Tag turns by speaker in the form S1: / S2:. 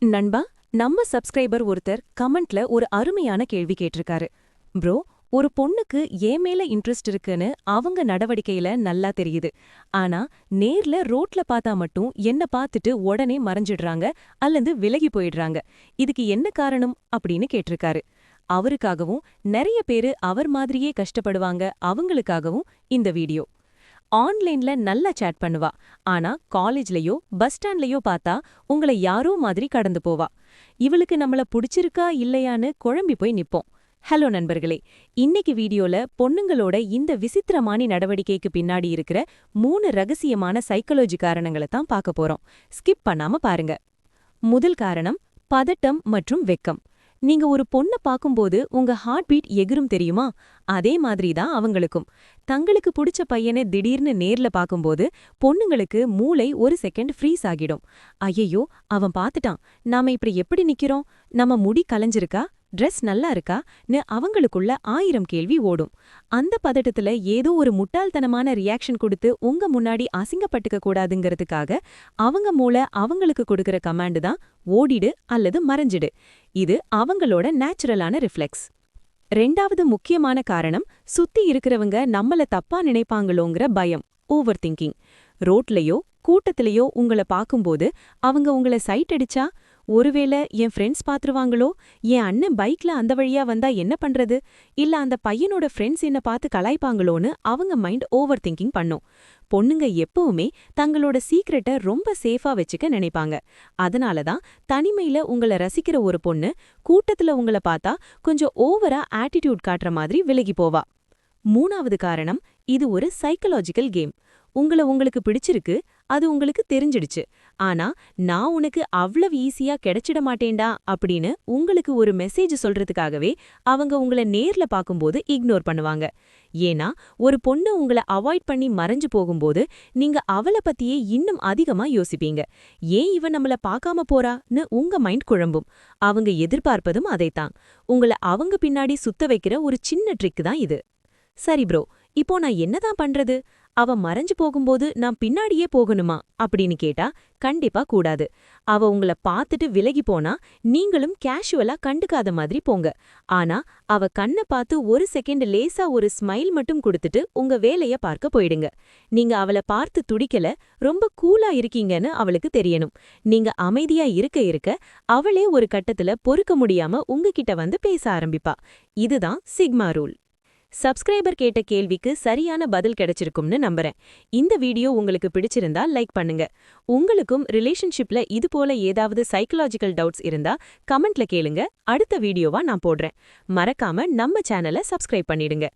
S1: நண்பா, நம்ம சப்ஸ்கிரைபர் ஒருத்தர் கமெண்ட்ல ஒரு அருமையான கேள்வி கேட்டிருக்காரு. ப்ரோ, ஒரு பொண்ணுக்கு ஏன் மேல இன்ட்ரெஸ்ட் இருக்குன்னு அவங்க நடவடிக்கையில நல்லா தெரியுது. ஆனா நேர்ல ரோட்ல பார்த்தா மட்டும் என்ன பார்த்துட்டு உடனே மறைஞ்சிடுறாங்க அல்லது விலகி போயிடுறாங்க. இதுக்கு என்ன காரணம் அப்படின்னு கேட்டிருக்காரு. அவருக்காகவும் நிறைய பேரு அவர் மாதிரியே கஷ்டப்படுவாங்க அவங்களுக்காகவும் இந்த வீடியோ. ஆன்லைன்ல நல்லா சேட் பண்ணுவா. ஆனா காலேஜ்லயோ பஸ் ஸ்டாண்ட்லயோ பார்த்தா உங்கள யாரோ மாதிரி கடந்து போவா. இவளுக்கு நம்மள புடிச்சிருக்கா இல்லையான்னு குழம்பி போய் நிப்போம். ஹலோ நண்பர்களே, இன்னைக்கு வீடியோல பொண்ணுங்களோட இந்த விசித்திரமான நடவடிக்கைக்கு பின்னாடி இருக்கிற 3 ரகசியமான சைக்காலஜி காரணங்களை தான் பார்க்க போறோம். ஸ்கிப் பண்ணாம பாருங்க. முதல் காரணம் பதட்டம் மற்றும் வெக்கம். நீங்க ஒரு பொண்ண பாக்கும்போது உங்க ஹார்ட் பீட் எகிரும் தெரியுமா? அதே மாதிரி தான் அவங்களுக்கும். தங்களுக்கு புடிச்ச பையனை திடீர்னு நேர்ல பாக்கும்போது பொண்ணுங்களுக்கு மூளை ஒரு செகண்ட் ஃப்ரீஸ் ஆகிடும். ஐயையோ, அவன் பாத்துட்டான், நாம இப்படி எப்படி நிக்கிறோம்? நம்ம முடி கலைஞ்சிருக்கா? ட்ரெஸ் நல்லா இருக்கான்னு அவங்களுக்குள்ள 1000 கேள்வி ஓடும். அந்த பதட்டத்துல ஏதோ ஒரு முட்டாள்தனமான ரியாக்ஷன் கொடுத்து உங்க முன்னாடி அசிங்கப்பட்டுக்க கூடாதுங்கிறதுக்காக அவங்க மூளை அவங்களுக்கு கொடுக்கற கமாண்ட் தான் ஓடிடு அல்லது மறைஞ்சிடு. இது அவங்களோட நேச்சுரலான ரிஃப்ளெக்ஸ். ரெண்டாவது முக்கியமான காரணம் சுத்தி இருக்கிறவங்க நம்மள தப்பா நினைப்பாங்களோங்கிற பயம், ஓவர் திங்கிங். ரோட்லயோ கூட்டத்திலேயோ உங்கள பாக்கும்போது அவங்க உங்கள சைட் அடிச்சா, ஒருவேளை என் ஃப்ரெண்ட்ஸ் பாத்துருவாங்களோ, என் அண்ணன் பைக்ல அந்த வழியா வந்தா என்ன பண்றது, இல்ல அந்த பையனோட ஃப்ரெண்ட்ஸ் என்ன பார்த்து கலாய்ப்பாங்களோன்னு அவங்க மைண்ட் ஓவர் திங்கிங் பண்ணும். பொண்ணுங்க எப்பவுமே தங்களோட சீக்ரெட்டை ரொம்ப சேஃபா வச்சுக்க நினைப்பாங்க. அதனாலதான் தனிமையில உங்கள ரசிக்கிற ஒரு பொண்ணு கூட்டத்துல உங்கள பார்த்தா கொஞ்சம் ஓவரா ஆட்டிடியூட் காட்டுற மாதிரி விலகி போவா. மூணாவது காரணம், இது ஒரு சைக்கலாஜிக்கல் கேம். உங்களுக்கு பிடிச்சிருக்கு, அது உங்களுக்கு தெரிஞ்சிடுச்சு. ஆனா நான் உனக்கு அவ்வளவு ஈஸியா கிடைச்சிட மாட்டேன்டா அப்படின்னு உங்களுக்கு ஒரு மெசேஜ் சொல்றதுக்காகவே அவங்க உங்கள நேர்ல பாக்கும்போது இக்னோர் பண்ணுவாங்க. ஏன்னா ஒரு பொண்ணு உங்களை அவாய்ட் பண்ணி மறைஞ்சு போகும்போது நீங்க அவளை பத்தியே இன்னும் அதிகமா யோசிப்பீங்க. ஏன் இவன் நம்மள பார்க்காம போறான்னு உங்க மைண்ட் குழம்பும். அவங்க எதிர்பார்ப்பதும் அதைத்தான். உங்களை அவங்க பின்னாடி சுத்த வைக்கிற ஒரு சின்ன ட்ரிக் தான் இது. சரி ப்ரோ, இப்போ நான் என்னதான் பண்றது? அவ மறைஞ்சு போகும்போது நான் பின்னாடியே போகணுமா அப்படின்னு கேட்டா கண்டிப்பா கூடாது. அவ உங்கள பார்த்துட்டு விலகி போனா நீங்களும் கேஷுவலா கண்டுக்காத மாதிரி போங்க. ஆனா அவ கண்ணை பார்த்து ஒரு செகண்ட் லேசா ஒரு ஸ்மைல் மட்டும் கொடுத்துட்டு உங்க வேலைய பார்க்க போயிடுங்க. நீங்க அவளை பார்த்து துடிக்கல, ரொம்ப கூலா இருக்கீங்கன்னு அவளுக்கு தெரியணும். நீங்க அமைதியா இருக்க இருக்க அவளே ஒரு கட்டத்துல பொறுக்க முடியாம உங்ககிட்ட வந்து பேச ஆரம்பிப்பா. இதுதான் சிக்மா ரூல். சப்ஸ்கிரைபர் கேட்ட கேள்விக்கு சரியான பதில் கிடைச்சிருக்கும்னு நம்புறேன். இந்த வீடியோ உங்களுக்கு பிடிச்சிருந்தா லைக் பண்ணுங்க. உங்களுக்கும் ரிலேஷன்ஷிப்ல இது போல ஏதாவது சைக்கலாஜிக்கல் டவுட்ஸ் இருந்தா கமெண்ட்ல கேளுங்க. அடுத்த வீடியோவா நான் போடுறேன். மறக்காம நம்ம சேனலை சப்ஸ்கிரைப் பண்ணிடுங்க.